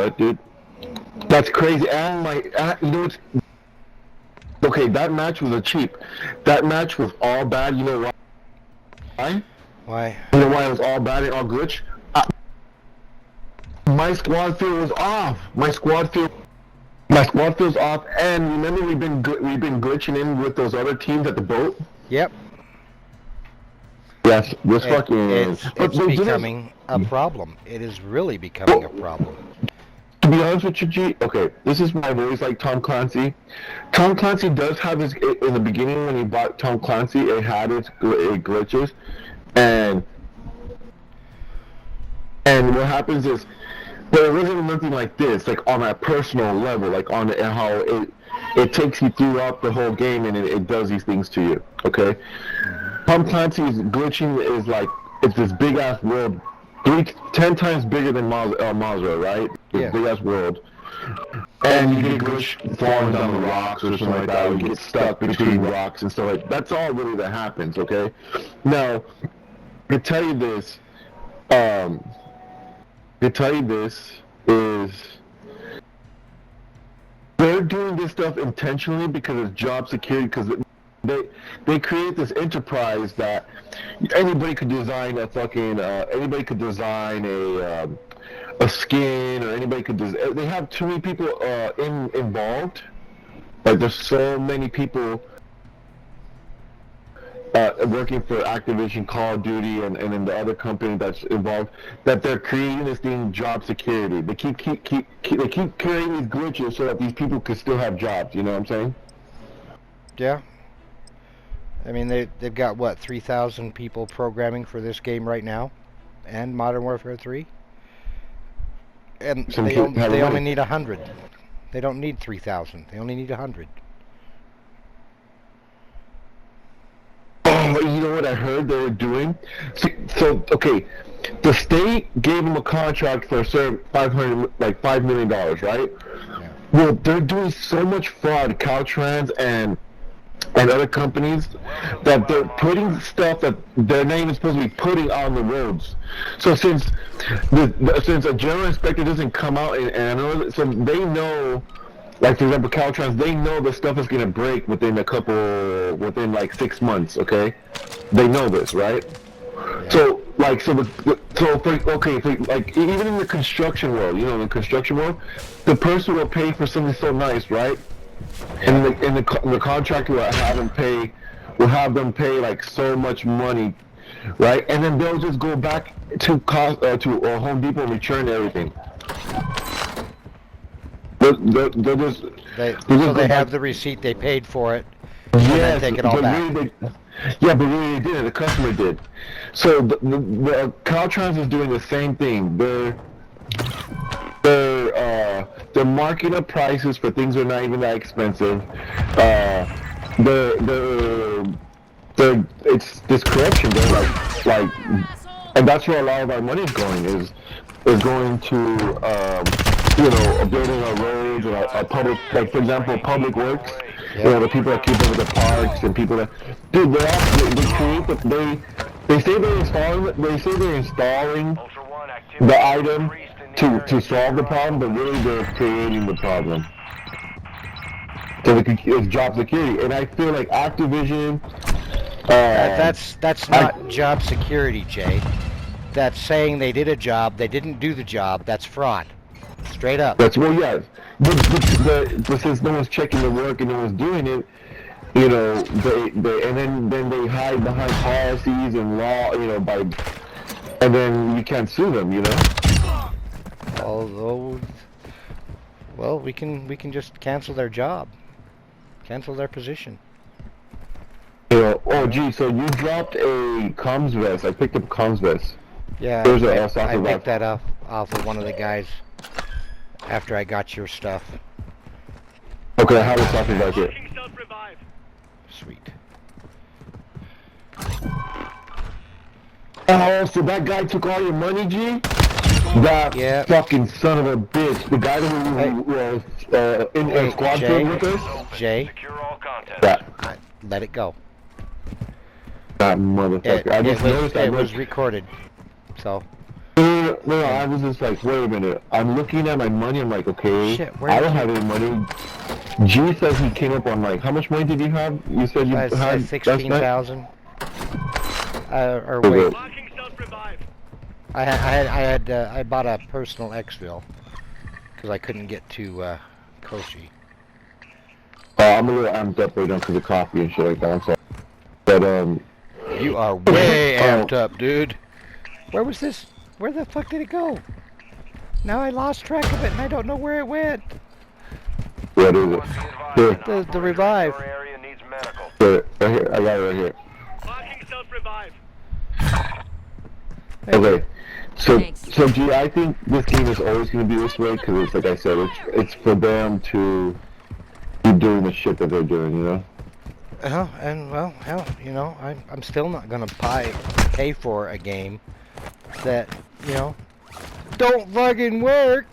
what, dude? That's crazy. And you know what's okay? That match was a cheap. That match was all bad. You know why? Why? You know why it was all bad and all glitch? My squad field was off. My squad field's off. And remember, we've been glitching in with those other teams at the boat. Yep. Yes, this fucking. It's becoming a problem. It is really becoming a problem. To be honest with you, G, okay, this is why I've always liked Tom Clancy. Tom Clancy does have his, in the beginning when you bought Tom Clancy, it had its glitches, and what happens is, but it wasn't nothing like this, like on a personal level, like on how it takes you throughout the whole game and it does these things to you, okay? Tom Clancy's glitching is like, it's this big ass world, 10 times bigger than Mazra, right? This big ass world. And you get glitch falling down the rocks or something like that, or you get stuck between rocks and stuff like that. That's all really that happens, okay? Now, to tell you this is they're doing this stuff intentionally because it's job security, because they create this enterprise that anybody could design a fucking anybody could design a skin, or anybody could they have too many people involved. Like there's so many people working for Activision, Call of Duty, and then the other company that's involved, that they're creating this thing, job security. They keep creating these glitches so that these people could still have jobs. You know what I'm saying? Yeah. I mean, they've got, what, 3,000 people programming for this game right now? And Modern Warfare 3? And they only need 100. They don't need 3,000. They only need 100. Oh, you know what I heard they were doing? So okay, the state gave them a contract for a certain $5 million, right? Yeah. Well, they're doing so much fraud, Caltrans and other companies, that they're putting stuff that they're not even supposed to be putting on the roads. So since a general inspector doesn't come out and so they know, like for example Caltrans, they know the stuff is gonna break within like 6 months. Okay, they know this, right? Yeah. So like like even in the construction world, in the construction world, the person will pay for something so nice, right? And the contractor will have them pay like so much money, right? And then they'll just go back to Home Depot and return everything. They have the receipt, they paid for it, and then take it all back. Really but really they didn't. The customer did. So the Caltrans is doing the same thing. They're marking up prices for things that are not even that expensive. It's this corruption. They're like, and that's where a lot of our money is going. Is going to building our roads and our public, like for example, public works. Yeah. The people that keep over the parks and people that, dude, they say they're installing the item to solve the problem, but really they're creating the problem. So it's job security, and I feel like Activision. That's not job security, Jay. That's saying they did a job, they didn't do the job. That's fraud, straight up. But since no one's checking the work and no one's doing it, then they hide behind policies and law, and then you can't sue them, Although, well, we can just cancel their job, cancel their position. Oh gee, so you dropped a comms vest. I picked up a comms vest. Yeah, I picked that up off of one of the guys after I got your stuff. Okay, I have a something back here. Sweet. Oh, so that guy took all your money, G? That fucking son of a bitch. The guy that was in a squad team with us? Jay? Let it go. That motherfucker. It was recorded, so. Dude, no, I was just like, wait a minute. I'm looking at my money. I'm like, okay, Shit, where I did don't you- have any money. G says he came up on like, how much money did you have? You said you I had said last night? 16,000. Or Okay. wait, Marking self-revive. I bought a personal exfil because I couldn't get to Koshi. I'm a little amped up right now because of coffee and shit like that. So, but You are way amped up, dude. Where was this? Where the fuck did it go? Now I lost track of it and I don't know where it went. what is it? Here, The revive. Area needs medical. here, right here. I got it right here. Marking self-revive. Okay. So, Thanks. so G, I think this game is always going to be this way because it's like I said, it's for them to be doing the shit that they're doing, you know. And well, hell, you know, I'm still not gonna pay for a game that, you know, don't fucking work.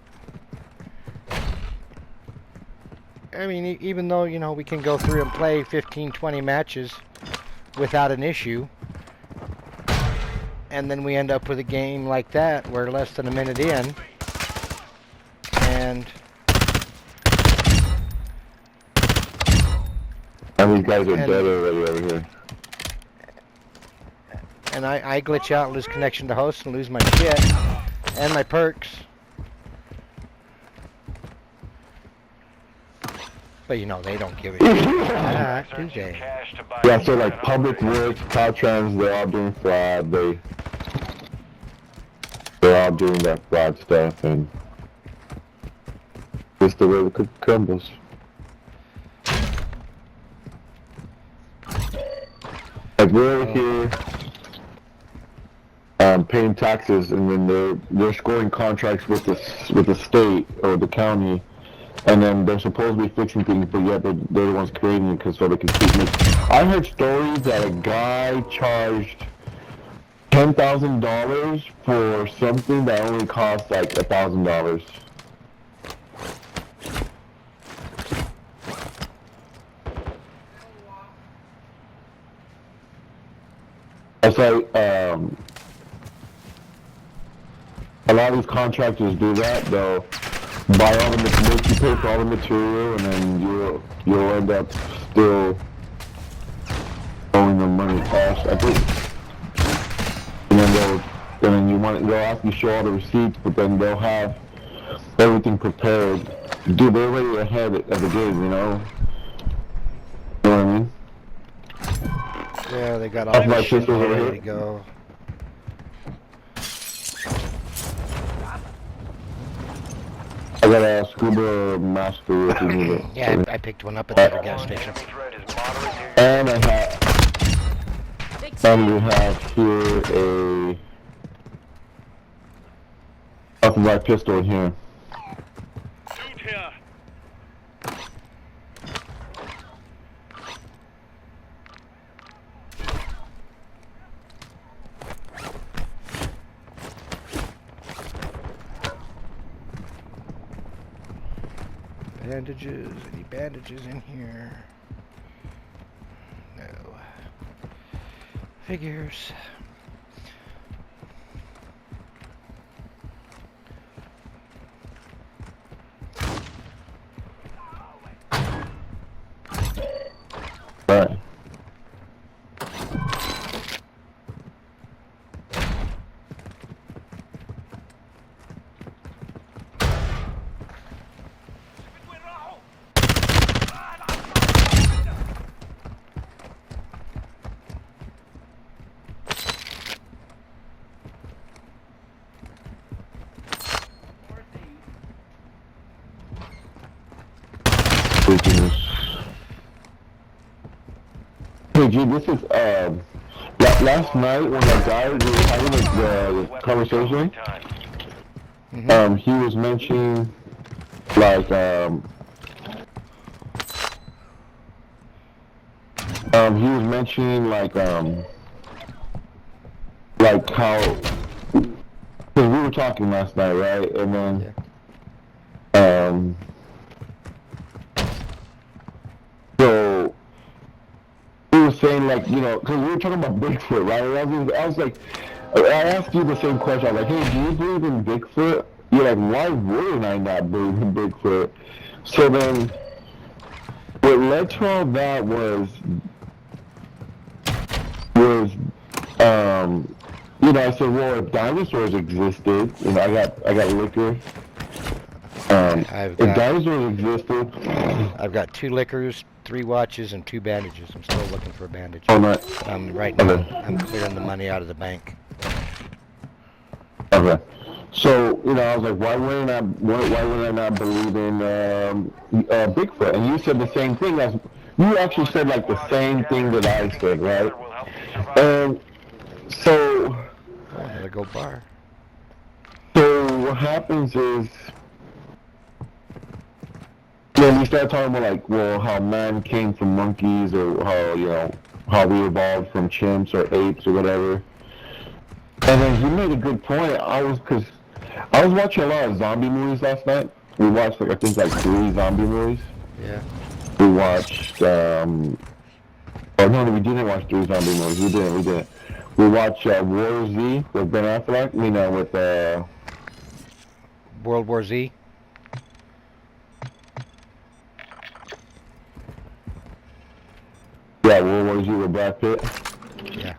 I mean, even though, you know, we can go through and play 15, 20 matches without an issue, and then we end up with a game like that where less than a minute in, and And these guys are And- dead already over here. I glitch out, lose connection to host, and lose my shit and my perks. But you know, they don't give a shit. Do they? Cash to buy. Yeah, so like Public Works, Caltrans, they're all doing fraud. They're all doing that fraud stuff, and just the way the cookie crumbles. Like we're over here paying taxes, and then they're scoring contracts with the state or the county, and then they're supposed to be fixing things, but yet they're the ones creating it because so they can keep making. I heard stories that a guy charged $10,000 for something that only cost like $1,000. It's like, a lot of these contractors do that. They'll buy all the material, make you pay for all the material, and then you'll end up still owing them money cash. I think, and then they'll ask you to show all the receipts, but then they'll have everything prepared. Dude, they're already ahead of the game, you know. You know what I mean? Yeah, they got all That's my the shit sister's over ready here. to go. I got a scuba master if you need it. Yeah, I picked one up at the gas station. Threat is moderate near And we have here a nothing like pistol in here. shoot here. Bandages? Any bandages in here? No. Figures. Right. Freakiness. Hey G, this is last night when the guy we were having the conversation, he was mentioning like he was mentioning like how, because we were talking last night, right? And then so he was saying like, you know, because we were talking about Bigfoot, right? I was like, I asked you the same question. I was like, hey, do you believe in Bigfoot? You're like, why wouldn't I not believe in Bigfoot? So then, what led to all that was, I said, well, if dinosaurs existed, I got liquor. If dinosaurs existed, I've got 2 liquors, 3 watches, and 2 bandages. I'm still looking for a bandage. oh, not, Right now, Okay. I'm clearing the money out of the bank. okay. So, I was like, why wouldn't I not believe in Bigfoot? And you said the same thing. You actually said like the same thing that I said, right? Will help you survive. So Oh, another gold bar. what happens is, when we start talking about like, well, how man came from monkeys, or how we evolved from chimps or apes or whatever. And then you made a good point. I was watching a lot of zombie movies last night. We watched I think 3 zombie movies. Yeah. We watched oh no, we didn't watch 3 zombie movies. We didn't. We watched War Z with Ben Affleck. With World War Z. World War Z with Brad Pitt. Yeah.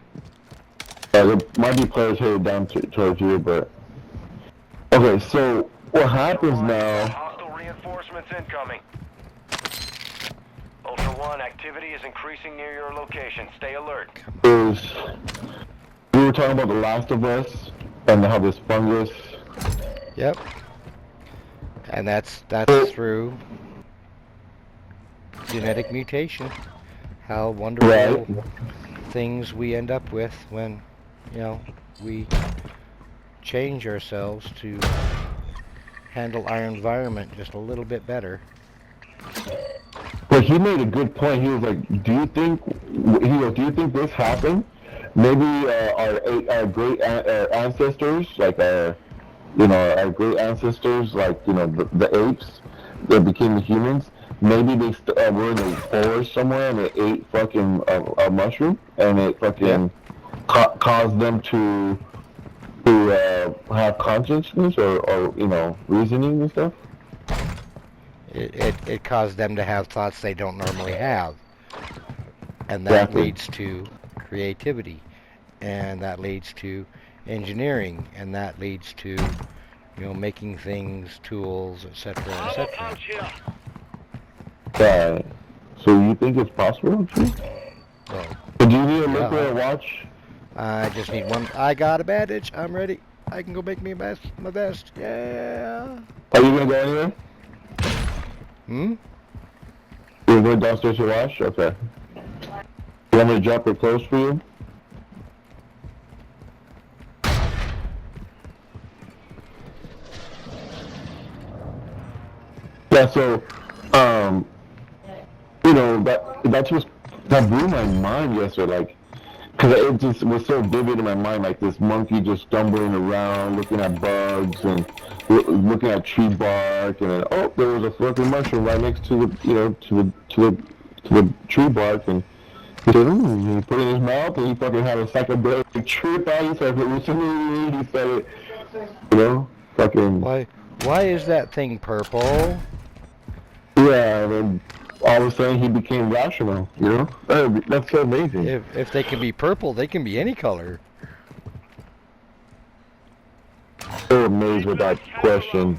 There might be players headed down towards you, but okay. So what happens now? Hostile reinforcements incoming. Ultra One, activity is increasing near your location. Stay alert. Is we were talking about The Last of Us and how this fungus. Yep. And that's through genetic mutation. How wonderful Right. things we end up with when, we change ourselves to handle our environment just a little bit better. But he made a good point. He was like, "Do you think this happened? Maybe our great ancestors, like our great ancestors, like the apes that became the humans. Maybe they were in the forest somewhere and they ate fucking a mushroom, and it fucking caused them to have consciousness or reasoning and stuff." It caused them to have thoughts they don't normally have. And that Exactly. leads to creativity. And that leads to engineering. And that leads to, making things, tools, etc., Ammo etc. pouch here. Right. So you think it's possible? Too? Well, So do you need a Yeah. liquor or watch? I just need one. I got a bandage. I'm ready. I can go make me my vest. Yeah. Are you gonna go anywhere? Hmm? You're going downstairs to wash? Okay. You want me to drop it close for you? Yeah, so, that blew my mind yesterday, like, because it just was so vivid in my mind, like this monkey just stumbling around, looking at bugs and looking at tree bark, and then there was a fucking mushroom right next to the tree bark, and he said, he put it in his mouth, and he fucking had a psychedelic trip out. He started hallucinating. He started, fucking. Why is that thing purple? Yeah, and then all of a sudden he became rational. That's so amazing. If they can be purple, they can be any color. So amazed with that question.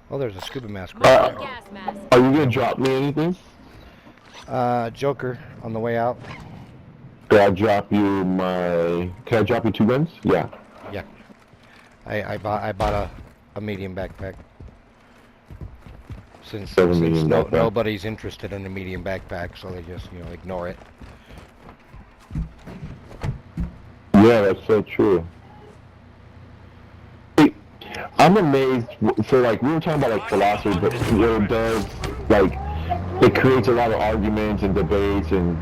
Oh, there's a scuba mask right Gas mask. Are you gonna drop me anything? there. Joker on the way out. Can I drop you 2 guns? Yeah. Yeah. I bought a medium backpack. Since Medium backpack. nobody's interested in a medium backpack, so they just ignore it. Yeah, that's so true. Hey, I'm amazed. So, like, we were talking about, like, philosophy, but what it does, like, it creates a lot of arguments and debates. And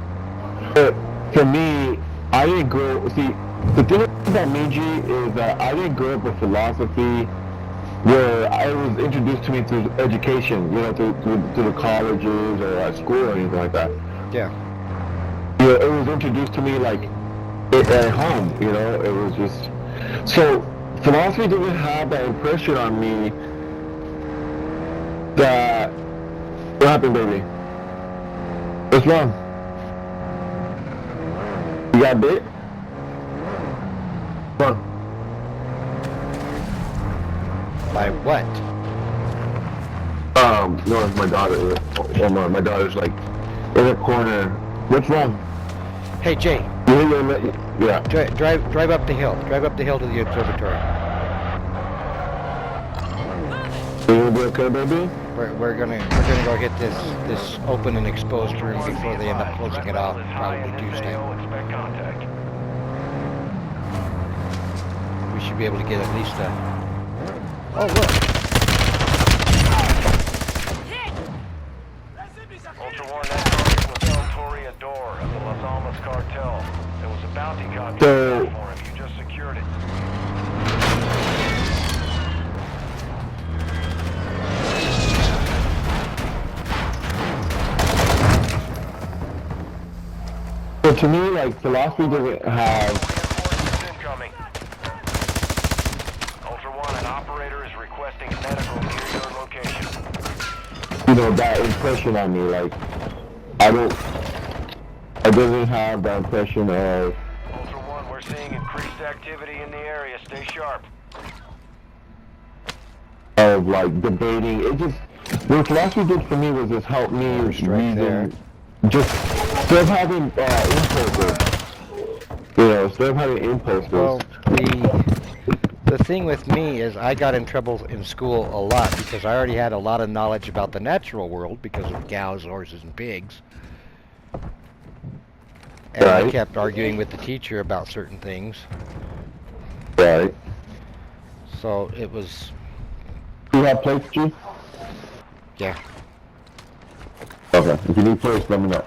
for me, I didn't grow. See, the thing about me, G, is that I didn't grow up with philosophy where I was introduced to me through education, through the colleges or at school or anything like that. Yeah. it was introduced to me like at home. It was just so philosophy didn't have that impression on me that what happened, baby? What's wrong? You got bit? What? By what? No, it's my daughter. Oh, no, my daughter's like in a corner. What's wrong? Hey, Jay. Yeah. Drive up the hill. Drive up the hill to the observatory. You gonna be okay, baby? We're gonna go hit this open and exposed room before they end up closing it off, probably Tuesday. Expect contact. We should be able to get at least a... Oh, look. Ultra One, that target was El Toreador of the Las Almas cartel. There was a bounty contract So- for him. You just secured it. So to me, like, philosophy doesn't have, Reinforcements incoming. Ultra One, an operator is requesting medical near your location. that impression on me. Like, it doesn't have that impression of, Ultra One, we're seeing increased activity in the area. Stay sharp. like, debating. It just, what philosophy did for me was just help me Right there. reason, just, instead of having impulses, instead of having impulses. Well, the thing with me is I got in trouble in school a lot because I already had a lot of knowledge about the natural world because of cows, horses, and pigs. And I Right. kept arguing with the teacher about certain things. Right. So it was, You have plates, Chief? yeah. Okay. If you need plates, let me know.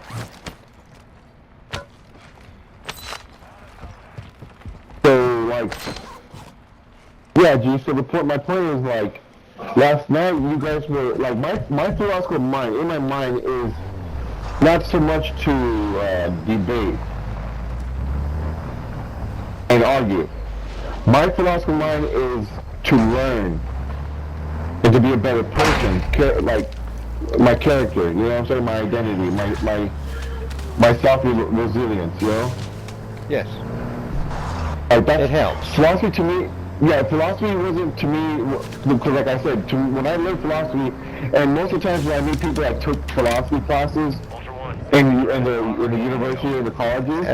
So, like, yeah, G, so my point is, like, last night you guys were, like, my philosophical mind, in my mind, is not so much to debate and argue. My philosophical mind is to learn and to be a better person, like, my character, you know what I'm saying, my identity, my self-resilience, Yes. Like It helps. Philosophy to me, philosophy wasn't to me, because like I said, when I learned philosophy, and most of the times when I meet people that took philosophy classes Ultra One. in the university or the colleges,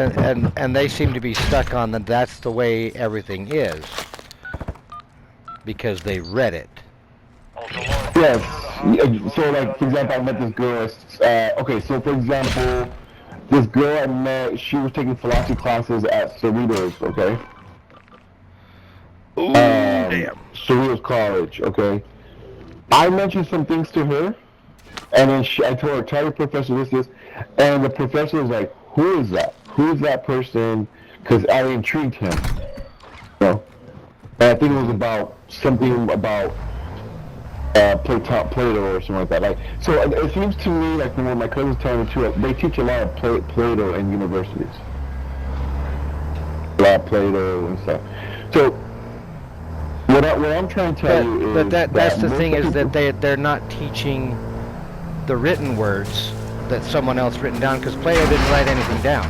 And they seem to be stuck on that that's the way everything is. Because they read it. Ultra One. yes, so like, for example, I met this girl, okay, so for example, this girl I met, she was taking philosophy classes at Cerritos, okay? Damn. Cerritos College, okay? I mentioned some things to her, and then I told her, tell your professor this, and the professor was like, who is that? Who is that person? Because I intrigued him, And I think it was about something about Plato or something like that. Like, so it seems to me like from what my cousins tell me too, they teach a lot of Plato in universities, a lot of Plato and stuff. So what I'm trying to tell you is That's the most thing of is the that they're not teaching the written words that someone else written down because Plato didn't write anything down.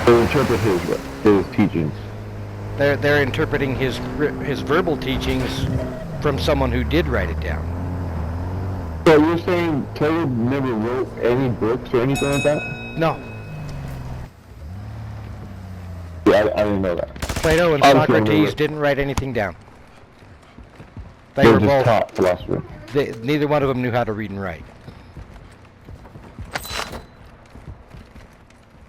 they interpret his teachings. They're interpreting his verbal teachings from someone who did write it down. So you're saying Plato never wrote any books or anything like that? No, Yeah, I didn't know that. Plato and Obviously, I Socrates remember. didn't write anything down. They They were just both. taught philosophy. Neither one of them knew how to read and write.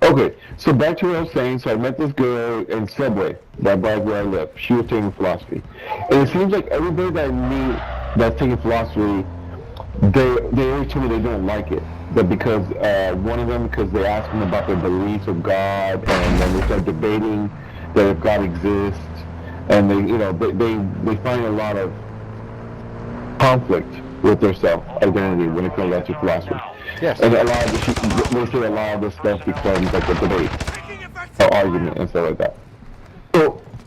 Okay, so back to what I was saying. So I met this girl in Subway, right by where I live. She was taking philosophy, and it seems like everybody that I meet that's taking philosophy, they always tell me they don't like it. But because one of them, because they ask them about their beliefs of God, and then they start debating that if God exists, and they find a lot of conflict with their self identity when it comes down to philosophy. Yes. And a lot of they say a lot of this stuff becomes like a debate, or argument, and stuff like that.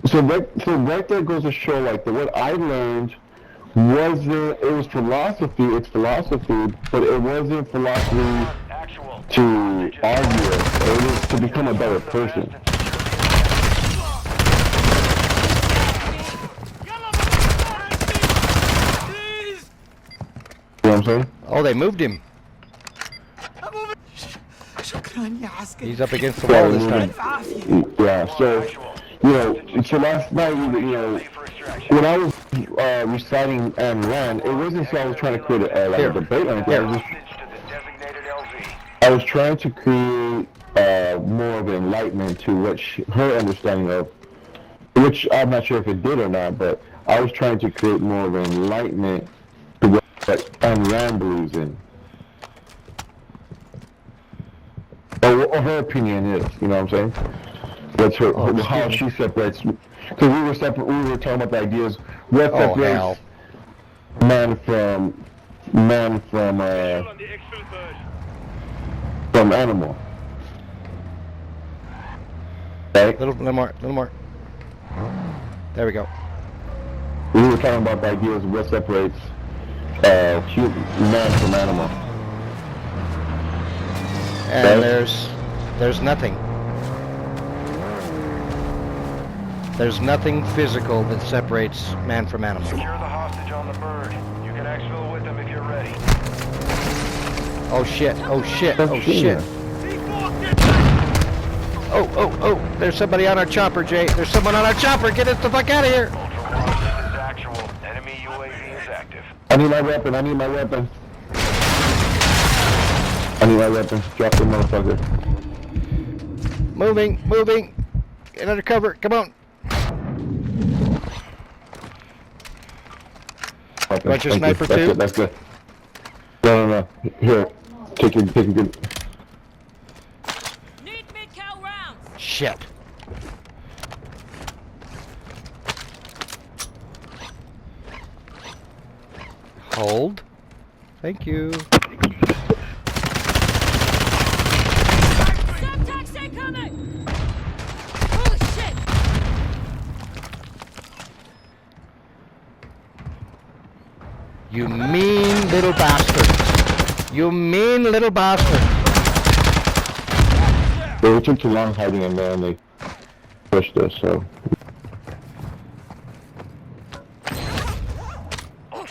So right there goes to show like that what I learned wasn't, it was philosophy, it's philosophy, but it wasn't philosophy to argue it was to become a better person. You know what I'm saying? Oh, they moved him. شكرا يا عسكري. He's up against the wall this time. Yeah, so, you know, so last night, you know, when I was reciting Ayn Rand, it wasn't so I was trying to create like a debate or anything. I was trying to create more of an enlightenment to what her understanding of, which I'm not sure if it did or not, but I was trying to create more of an enlightenment to what Ayn Rand believes in. Or what her opinion is, you know what I'm saying? That's her, how she separates. Because we were talking about the ideas. What separates man from animal. Right? Little more. There we go. We were talking about the ideas of what separates man from animal. And there's nothing. There's nothing physical that separates man from animal. Secure the hostage on the bird. You can exfil with him if you're ready. Oh shit, oh shit, oh shit. Oh, there's somebody on our chopper, Jay. There's someone on our chopper. Get us the fuck out of here. Ultra One, this is actual. Enemy UAV is active. I need my weapon. Drop the motherfucker. Moving. Get under cover. Come on. Want your sniper too? That's good. No. Here. Take your good. Need mid-cal rounds. Shit. Hold. Thank you. Subtext incoming. Oh shit. You mean little bastard. You mean little bastard. We took too long hiding in there and they pushed us, so.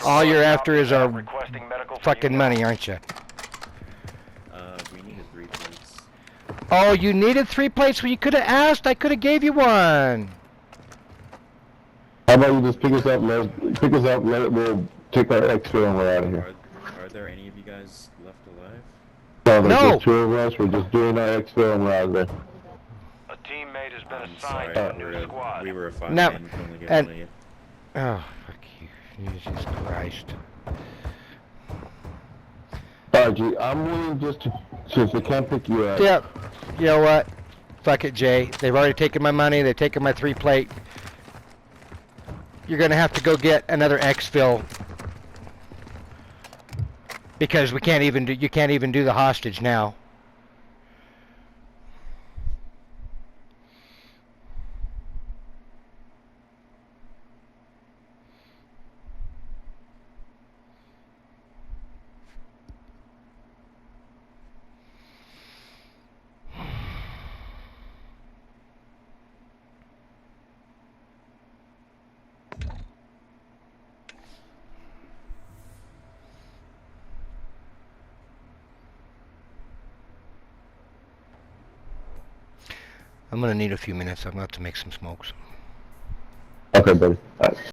All you're after is our Requesting medical for fucking you. money, aren't you? We needed 3 plates. Oh, you needed 3 plates? Well, you could have asked. I could have gave you one. How about you just pick us up, we'll take our exfil and we're out of here. Are there any of you guys left alive? No, there's No. just 2 of us, we're just doing our exfil and we're out of there. A teammate has been I'm assigned sorry, to a new squad. we were a 5-man, No, we can only get and- one of you. Oh, fuck you. Jesus Christ. Alright, G, I'm willing just to, since they can't pick you up. Yep. You know what? Fuck it, Jay. They've already taken my money. They've taken my 3 plate. You're gonna have to go get another exfil. Because we can't even do, you can't even do the hostage now. I'm gonna need a few minutes. I'm gonna have to make some smokes. Okay, buddy. Alright.